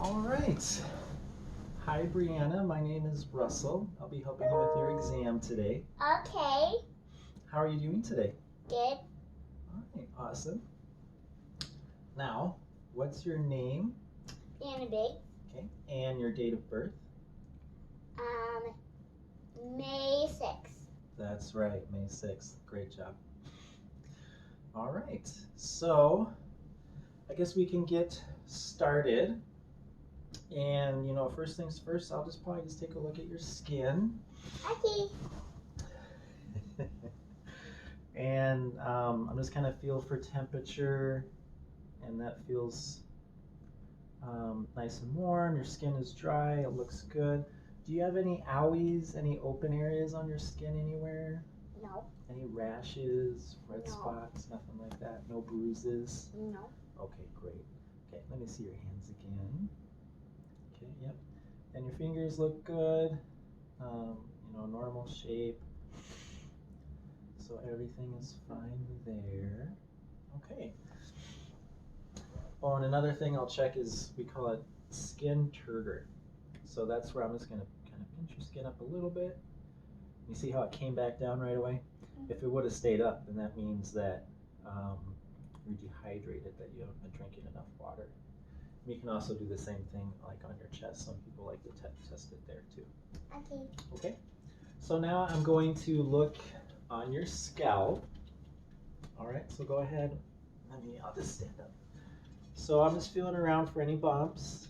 All right. Hi, Brianna. My name is Russell. I'll be helping you with your exam today. Okay, How are you doing today? good. All right, awesome. Now, what's your name? And big. Okay, and your date of birth? May 6th. That's right, May 6th. Great job. All right, so I guess we can get started. And first things first, I'll probably just take a look at your skin. Okay. And I'm just kind of feel for temperature, and that feels nice and warm. Your skin is dry, it looks good. Do you have any owies, any open areas on your skin anywhere? No. Any rashes, red No. spots, nothing like that? No bruises? No. Okay, great. Okay, let me see your hands again. Okay, yep. And your fingers look good, normal shape. So everything is fine there. Okay. Oh, and another thing I'll check is we call it skin turgor. So that's where I'm just going to kind of pinch your skin up a little bit. You see how it came back down right away? If it would have stayed up, then that means that you're dehydrated, that you haven't been drinking enough water. You can also do the same thing like on your chest. Some people like to test it there too. Okay. Okay. So now I'm going to look on your scalp. All right, so go ahead. I'll just stand up. So I'm just feeling around for any bumps.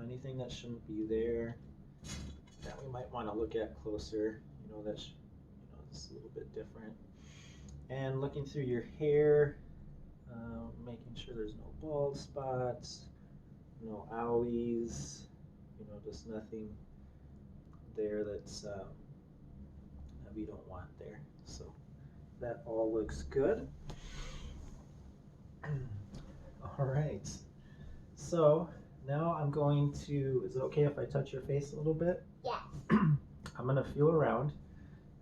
Anything that shouldn't be there that we might want to look at closer. That's it's a little bit different. And looking through your hair, making sure there's no bald spots, no owies, just nothing there that's that we don't want there. So that all looks good. All right. So now I'm going to, is it okay if I touch your face a little bit? Yes. I'm going to feel around.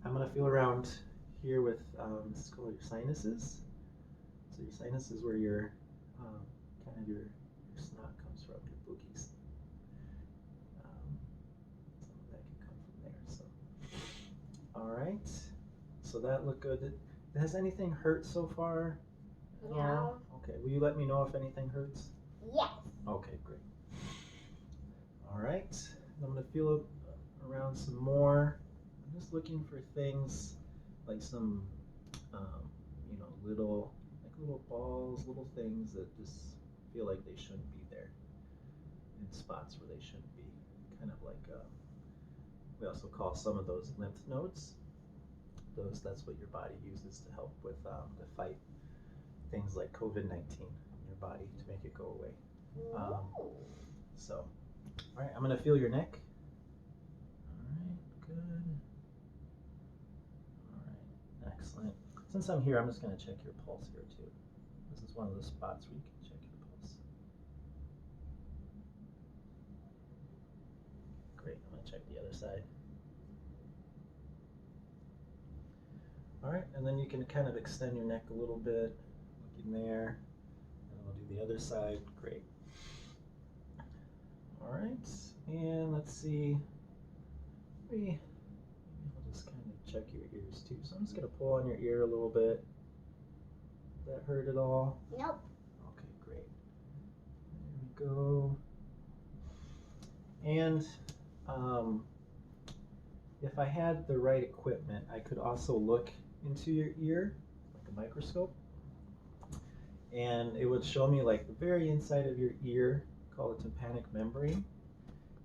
I'm going to feel around here with, this is called your sinuses. So your sinus is where your, kind of your snot comes from, your boogies. Some of that can come from there. So, all right. So that looked good. Has anything hurt so far? No. Okay. Will you let me know if anything hurts? Yes. Okay, great. All right. I'm going to feel around some more. I'm just looking for things like some, little balls, little things that just feel like they shouldn't be there in spots where they shouldn't be. Kind of like, we also call some of those lymph nodes. That's what your body uses to help with to fight things like COVID-19 in your body to make it go away. So, all right, I'm going to feel your neck. All right, good. All right, excellent. Since I'm here, I'm just going to check your pulse here too. This is one of the spots where you can check your pulse. Great, I'm going to check the other side. All right, and then you can kind of extend your neck a little bit, look in there, and we'll do the other side. Great. All right, and let's see. Maybe I'll just kind of check your ears too. So I'm just going to pull on your ear a little bit. Did that hurt at all? Nope. Okay, great. There we go. And if I had the right equipment, I could also look into your ear, like a microscope, and it would show me like the very inside of your ear, called the tympanic membrane.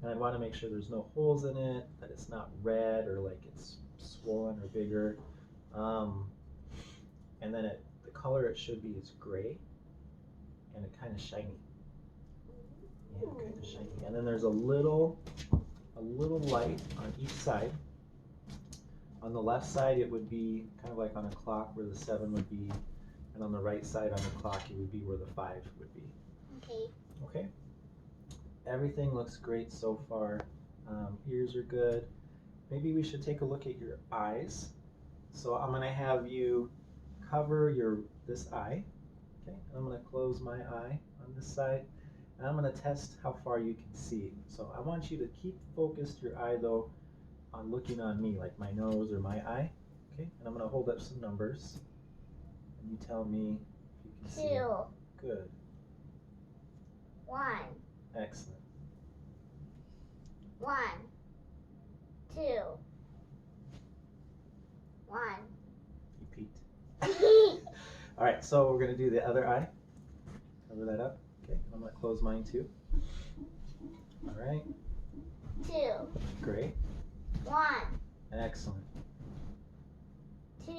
And I'd want to make sure there's no holes in it, that it's not red or like it's swollen or bigger. And then the color it should be is gray and it kind of shiny. Yeah, kind of shiny. And then there's a little light on each side. On the left side, it would be kind of like on a clock where the 7 would be, and on the right side on the clock, it would be where the 5 would be. Okay. Okay. Everything looks great so far. Ears are good. Maybe we should take a look at your eyes. So I'm going to have you cover this eye. Okay, and I'm going to close my eye on this side. And I'm going to test how far you can see. So I want you to keep focused your eye though on looking on me, like my nose or my eye. Okay, and I'm going to hold up some numbers. And you tell me if you can see them. 2, Good. 1, Excellent. 1, 2, 1. You peeked. All right, so we're going to do the other eye. Cover that up. Okay, I'm going to close mine too. All right, 2, great. 1, Excellent. 2,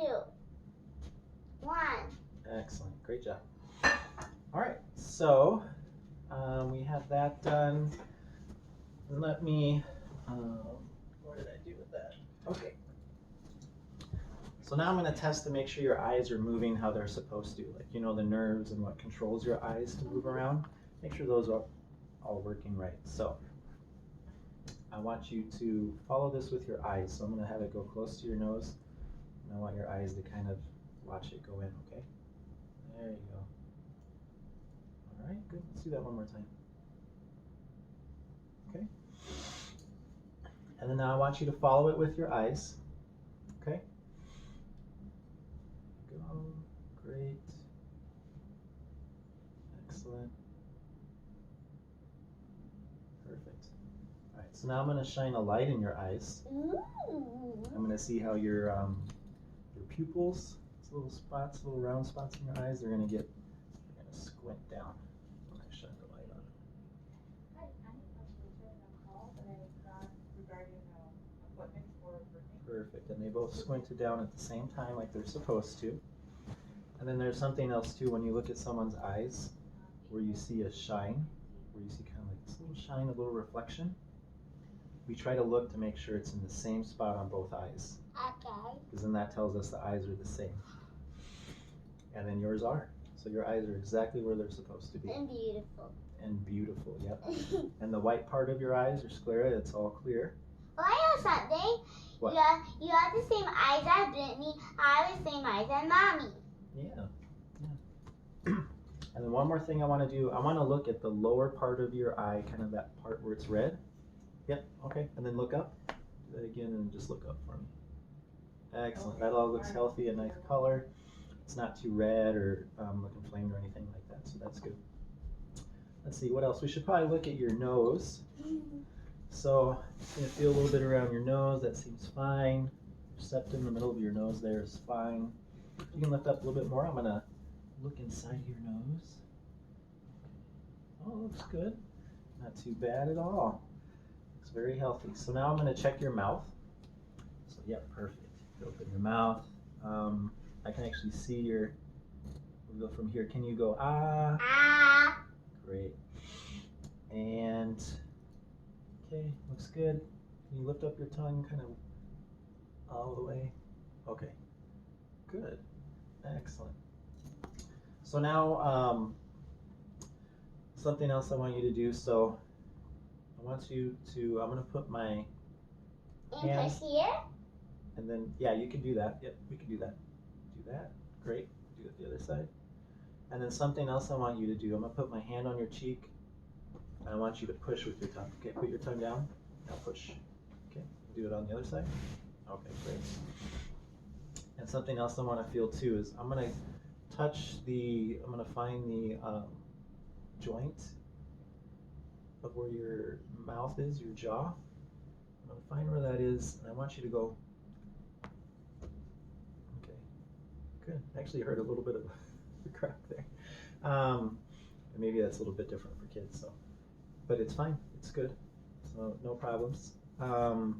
1. Excellent. Great job. All right, so we have that done. Let me, what did I do with that? Okay. So now I'm going to test to make sure your eyes are moving how they're supposed to. Like, you know, the nerves and what controls your eyes to move around. Make sure those are all working right. So I want you to follow this with your eyes. So I'm going to have it go close to your nose. And I want your eyes to kind of watch it go in, okay? There you go. All right, good. Let's do that one more time. Okay. And then now I want you to follow it with your eyes. Okay. Go. Great. Excellent. Perfect. All right. So now I'm going to shine a light in your eyes. I'm going to see how your pupils, these little spots, little round spots in your eyes, they're going to squint down when I shine the light on it. Hi, I'm returning a call that I got regarding appointment for birthday. Perfect, and they both squinted down at the same time like they're supposed to. And then there's something else too, when you look at someone's eyes, where you see a shine, where you see kind of like this little shine, a little reflection. We try to look to make sure it's in the same spot on both eyes, Okay. because then that tells us the eyes are the same. And then yours are. So your eyes are exactly where they're supposed to be. And beautiful. And beautiful, yep. And the white part of your eyes, your sclera, it's all clear. Oh, I know something. What? You have the same eyes as Brittany. I have the same eyes as Mommy. Yeah. And then one more thing I want to do, I want to look at the lower part of your eye, kind of that part where it's red. Yep, okay. And then look up. Do that again and just look up for me. Excellent. That all looks healthy, a nice color. It's not too red or looking inflamed or anything like that, so that's good. Let's see, what else? We should probably look at your nose. So, just going to feel a little bit around your nose. That seems fine. Your septum in the middle of your nose there is fine. You can lift up a little bit more. I'm going to look inside your nose. Oh, looks good. Not too bad at all. Looks very healthy. So now I'm going to check your mouth. So, yep, perfect. Open your mouth. I can actually see we'll go from here. Can you go, ah? Ah. Great. And, okay, looks good. Can you lift up your tongue kind of all the way? Okay, good. Excellent. So now, something else I want you to do. So I want you to, I'm going to put my And hands, push here. and then, yeah, you can do that. Yep, we can do that. Do that. Great. Do it the other side. And then something else I want you to do. I'm going to put my hand on your cheek. And I want you to push with your tongue. Okay, put your tongue down. Now push. Okay, do it on the other side. Okay, great. And something else I want to feel too is I'm going to I'm going to find the joint of where your mouth is, your jaw. I'm going to find where that is, and I want you to go. Okay, good. Actually heard a little bit of the crack there. And maybe that's a little bit different for kids, so. But it's fine. It's good. So no problems. Yeah,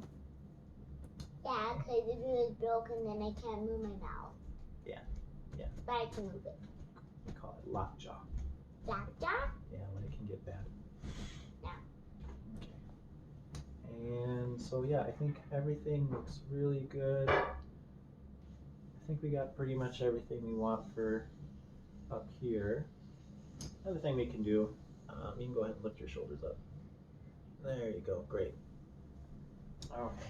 because if it was broken, then I can't move my mouth. Yeah, yeah. But I can move it. We call it lockjaw. Lockjaw? Yeah, when it can get bad. Yeah. Okay. And so yeah, I think everything looks really good. I think we got pretty much everything we want for up here. Another thing we can do, you can go ahead and lift your shoulders up. There you go, great. Okay.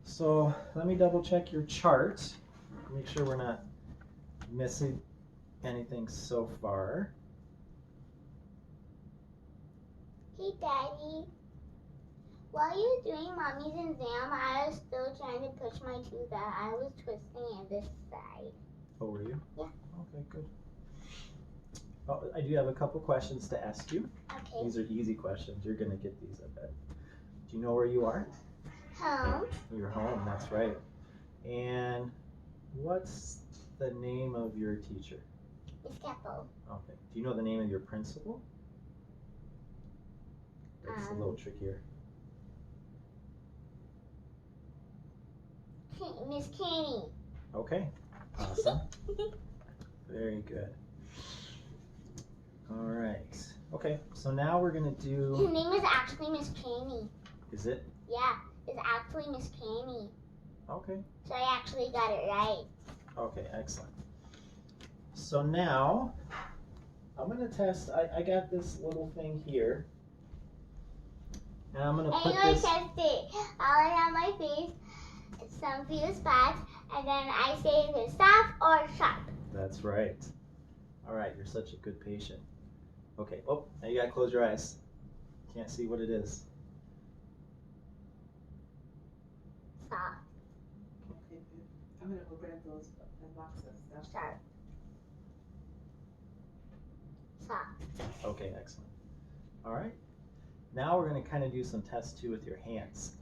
So let me double check your chart. Make sure we're not missing anything so far. Hey, Daddy. While you were doing Mommy's exam, I was still trying to push my tooth out. I was twisting it this side. Oh, were you? Yeah. Okay, good. Oh, I do have a couple questions to ask you. Okay. These are easy questions. You're gonna get these, I bet. Do you know where you are? Home. You're home, that's right. And what's the name of your teacher? Miss Capo. Okay. Do you know the name of your principal? It's a little trickier. Miss Kenny. Okay. Awesome. Very good. All right. Okay. So now we're gonna His do. name is actually Miss Kenny. Is it? Yeah, it's actually Miss Kenny. Okay. So I actually got it right. Okay. Excellent. So now I'm gonna test. I got this little thing here, and I'm gonna I'm put gonna this. test it all around my face, some few spots, and then I say if it's soft or sharp. That's right. All right. You're such a good patient. Okay. Oh, now you gotta close your eyes. Can't see what it is. Soft, Okay, good. I'm gonna open up those, the box of stuff. sharp. Soft. Okay, excellent. All right. Now we're going to kind of do some tests too with your hands.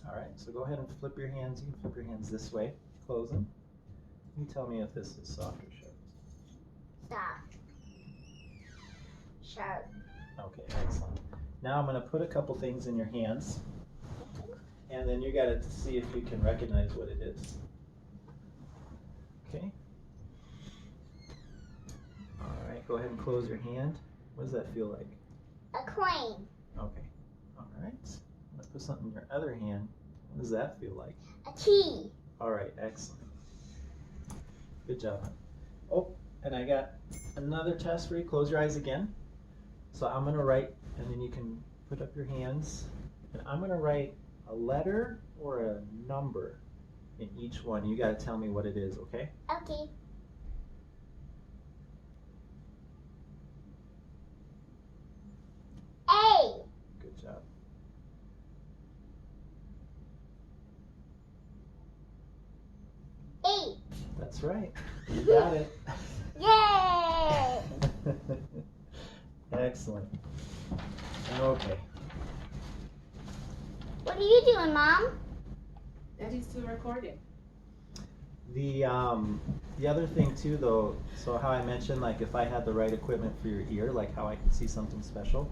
All right, so go ahead and flip your hands. You can flip your hands this way. Close them. You tell me if this is soft or sharp. Soft. Sharp. Okay, excellent. Now I'm going to put a couple things in your hands, and then you got to see if you can recognize what it is. Okay. All right, go ahead and close your hand. What does that feel like? A coin. Okay. All right. I'm going to put something in your other hand. What does that feel like? A key. All right, excellent. Good job, hon. Oh, and I got another test for you. Close your eyes again. So I'm going to write, and then you can put up your hands. And I'm going to write a letter or a number in each one. You got to tell me what it is, okay? Okay. A. Good job. Eight. That's right. You got it. Yay! Excellent. Okay. What are you doing, Mom? Daddy's still recording. The other thing too though, so how I mentioned like if I had the right equipment for your ear, like how I could see something special,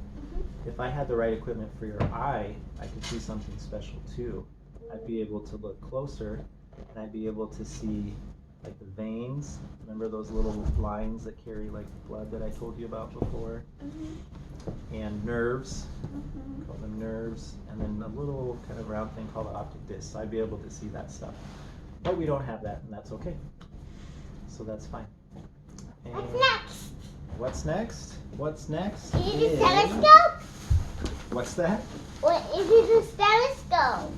if I had the right equipment for your eye, I could see something special too. I'd be able to look closer and I'd be able to see like the veins. Remember those little lines that carry like blood that I told you about before? And nerves, call them nerves, and then a little kind of round thing called the optic disc. So I'd be able to see that stuff. But we don't have that, and that's okay. So that's fine. And What's next? what's next? What's next? Is it a telescope? What's that? What is it a stethoscope?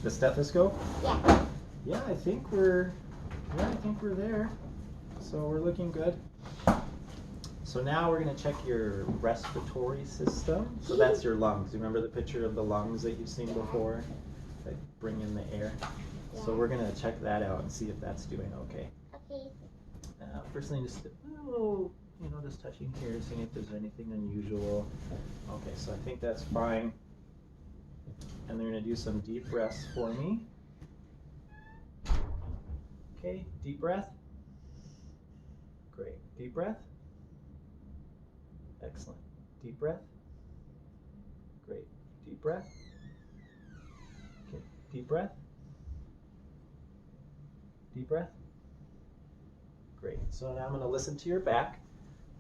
The stethoscope? Yeah. Yeah, I think we're there. So we're looking good. So now we're gonna check your respiratory system. So that's your lungs. You remember the picture of the lungs that you've seen before? That bring in the air. So we're gonna check that out and see if that's doing okay. Okay. First thing, just a little, just touching here, seeing if there's anything unusual. Okay, so I think that's fine. And they're gonna do some deep breaths for me. Okay, deep breath. Great. Deep breath. Excellent. Deep breath. Great. Deep breath. Okay, deep breath. Deep breath. Great. So now I'm going to listen to your back.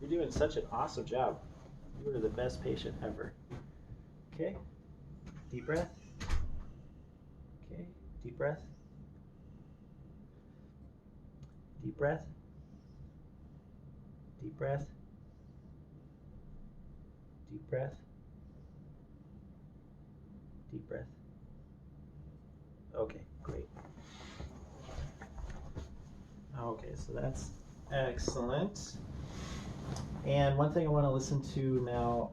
You're doing such an awesome job. You are the best patient ever. Okay. Deep breath. Okay. Deep breath. Deep breath. Deep breath. Deep breath. Deep breath. Okay, great. Okay, so that's excellent. And one thing I want to listen to now,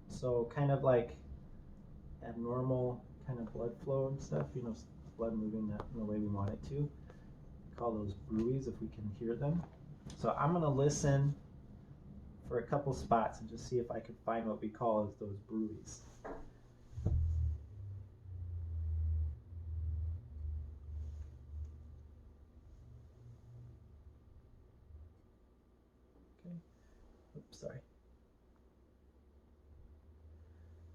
so kind of like abnormal kind of blood flow and stuff, you know, blood moving not in the way we want it to. Call those bruits if we can hear them. So I'm going to listen for a couple spots and just see if I can find what we call as those bruits. Okay. Oops, sorry.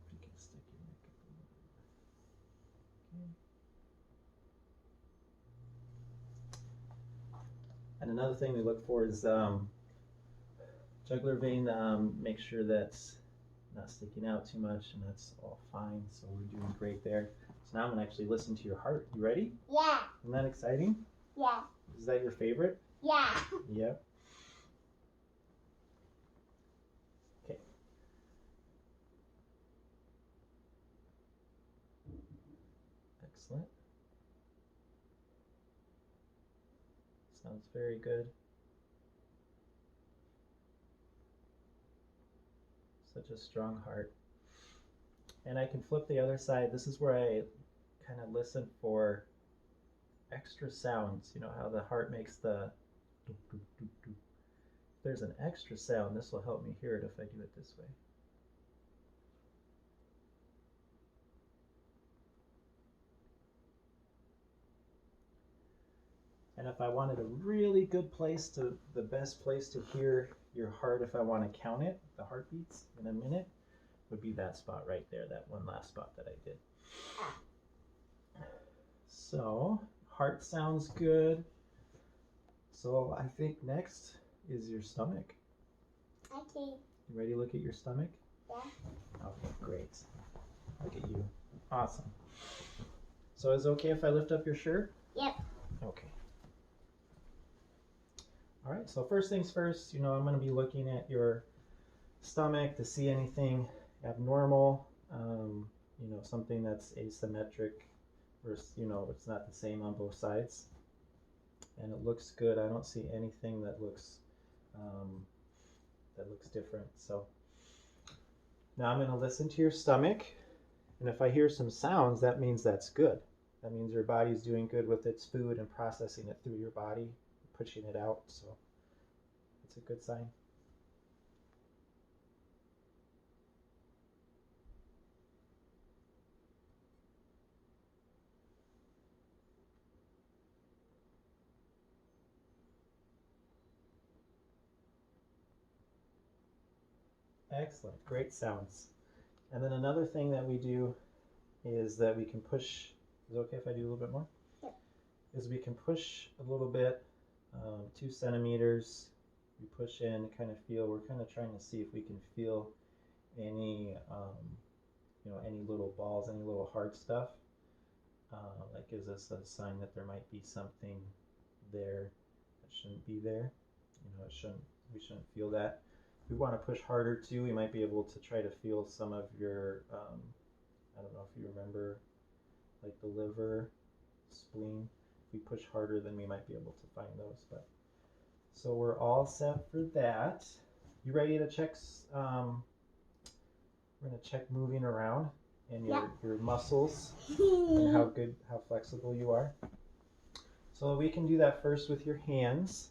If you can stick your neck up a little bit. Okay. And another thing we look for is jugular vein. Make sure that's not sticking out too much, and that's all fine. So we're doing great there. So now I'm gonna actually listen to your heart. You ready? Yeah. Isn't that exciting? Yeah. Is that your favorite? Yeah. Yep. Okay. Excellent. Sounds very good. Such a strong heart. And I can flip the other side. This is where I kind of listen for extra sounds. You know how the heart makes the doop, doop, doop, doop. If there's an extra sound, this will help me hear it if I do it this way. And if I wanted a really good place to, the best place to hear your heart, if I want to count it, the heartbeats in a minute, would be that spot right there, that one last spot that I did. So, heart sounds good. So I think next is your stomach. Okay. You ready to look at your stomach? Yeah. Okay, great. Look at you. Awesome. So is it okay if I lift up your shirt? Yep. Okay. All right, so first things first, you know, I'm going to be looking at your stomach to see anything abnormal, you know, something that's asymmetric versus, you know, it's not the same on both sides. And it looks good. I don't see anything that looks different. So now I'm going to listen to your stomach, and if I hear some sounds, that means that's good. That means your body's doing good with its food and processing it through your body, pushing it out. So it's a good sign. Excellent, great sounds. And then another thing that we do is that we can push, is it okay if I do a little bit more? Yep. Is we can push a little bit, 2 centimeters. We push in, kind of feel, we're kind of trying to see if we can feel any, you know, any little balls, any little hard stuff. That gives us a sign that there might be something there that shouldn't be there. You know, we shouldn't feel that. If we want to push harder too, we might be able to try to feel some of your, I don't know if you remember, like the liver, spleen. If we push harder, then we might be able to find those. But so we're all set for that. You ready to check? We're gonna check moving around and your muscles and how flexible you are. So we can do that first with your hands.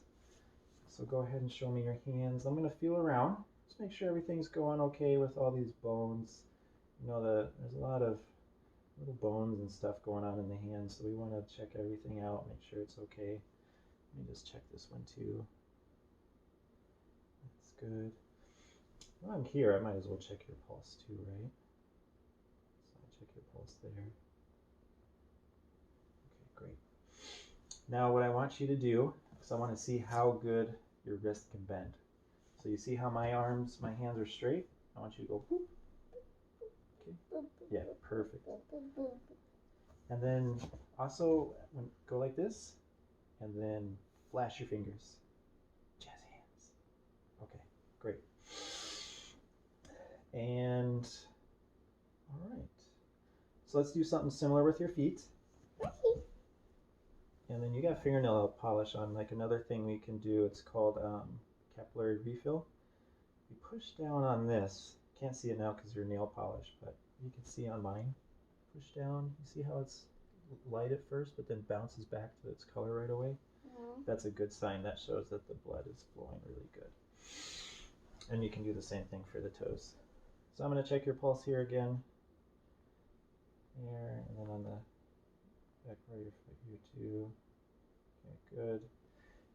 So go ahead and show me your hands. I'm gonna feel around. Just make sure everything's going okay with all these bones. You know, there's a lot of little bones and stuff going on in the hands, so we want to check everything out, make sure it's okay. Let me just check this one too. That's good. While I'm here, I might as well check your pulse too, right? So I'll check your pulse there. Okay, great. Now what I want you to do, because I want to see how good your wrist can bend. So you see how my hands are straight? I want you to go whoop. Okay. Yeah, perfect. And then also go like this, and then flash your fingers. Jazz hands. Okay, great. And all right. So let's do something similar with your feet. And then you got fingernail polish on. Like another thing we can do, it's called capillary refill. You push down on this. Can't see it now because you're nail polished, but you can see on mine. Push down. You see how it's light at first, but then bounces back to its color right away? Mm-hmm. That's a good sign. That shows that the blood is flowing really good. And you can do the same thing for the toes. So I'm going to check your pulse here again. Here, and then on the back part of your foot here too. Okay, good.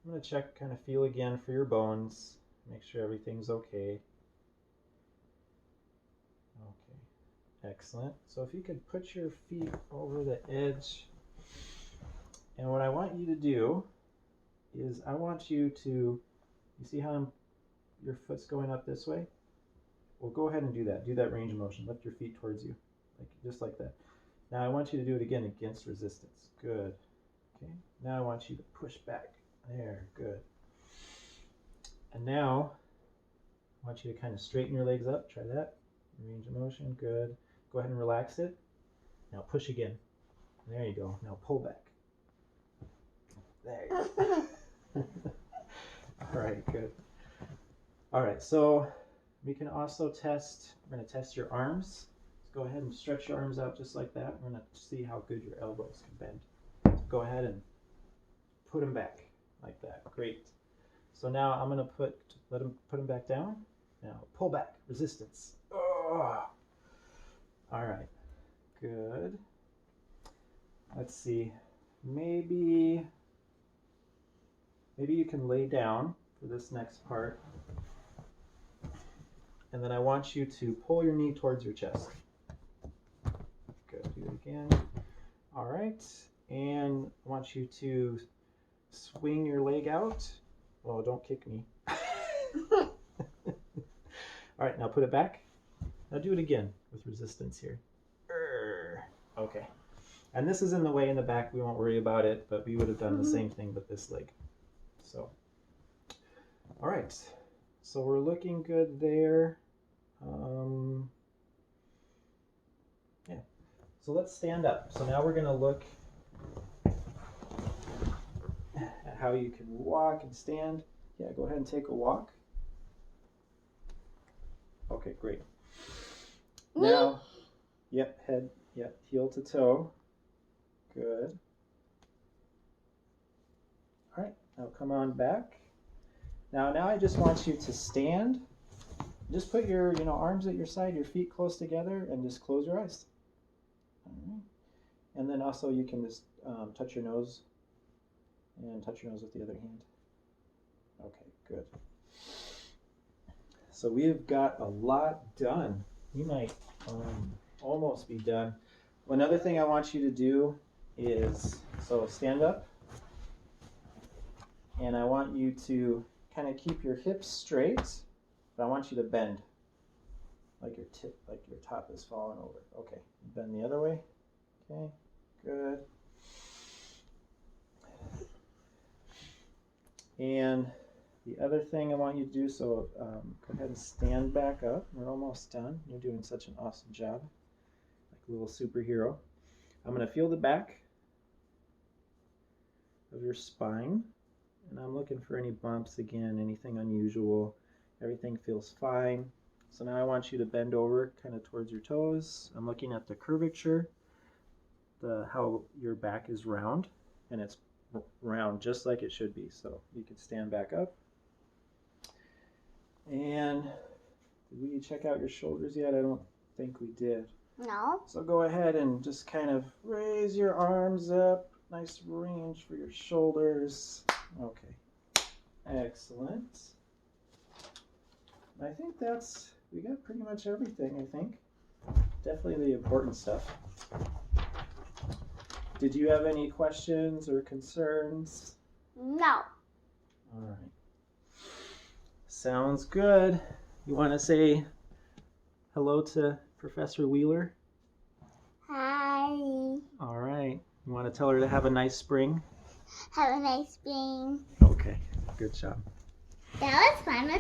I'm going to check, kind of feel again for your bones. Make sure everything's okay. Okay, excellent. So if you could put your feet over the edge. And what I want you to do is I want you to, you see how your foot's going up this way? Well, go ahead and do that. Do that range of motion. Lift your feet towards you, just like that. Now I want you to do it again against resistance. Good. Okay. Now I want you to push back. There. Good. And now I want you to kind of straighten your legs up. Try that. Range of motion. Good. Go ahead and relax it. Now push again. There you go. Now pull back. There you go. All right. Good. All right. So we can also test. We're going to test your arms. Go ahead and stretch your arms out just like that. We're going to see how good your elbows can bend. So go ahead and put them back like that. Great. So now I'm going to put them back down. Now pull back, resistance. Oh. All right, good. Let's see. Maybe you can lay down for this next part. And then I want you to pull your knee towards your chest. Good, do it again. All right, and I want you to swing your leg out. Oh, don't kick me. All right, now put it back. Now do it again with resistance here. Okay, and this is in the way in the back. We won't worry about it, but we would have done the same thing with this leg. So, all right, so we're looking good there. Yeah, so let's stand up. So now we're going to look at how you can walk and stand. Yeah, go ahead and take a walk. Okay, great. Now, yep, head, yep, heel to toe. Good. All right, now come on back. Now I just want you to stand. Just put your arms at your side, your feet close together, and just close your eyes. All right. And then also you can just touch your nose and touch your nose with the other hand. Okay, good. So we've got a lot done. We might almost be done. Another thing I want you to do is, so stand up, and I want you to kind of keep your hips straight, but I want you to bend, like your top is falling over. Okay, bend the other way. Okay, good. And the other thing I want you to do, so go ahead and stand back up. We're almost done. You're doing such an awesome job, like a little superhero. I'm going to feel the back of your spine, and I'm looking for any bumps again, anything unusual. Everything feels fine. So now I want you to bend over kind of towards your toes. I'm looking at the curvature, how your back is round, and it's round just like it should be. So you can stand back up. And did we check out your shoulders yet? I don't think we did. No. So go ahead and just kind of raise your arms up. Nice range for your shoulders. Okay. Excellent. I think we got pretty much everything, I think. Definitely the important stuff. Did you have any questions or concerns? No. All right. Sounds good. You want to say hello to Professor Wheeler? Hi. All right. You want to tell her to have a nice spring? Have a nice spring. Okay. Good job. That was fun.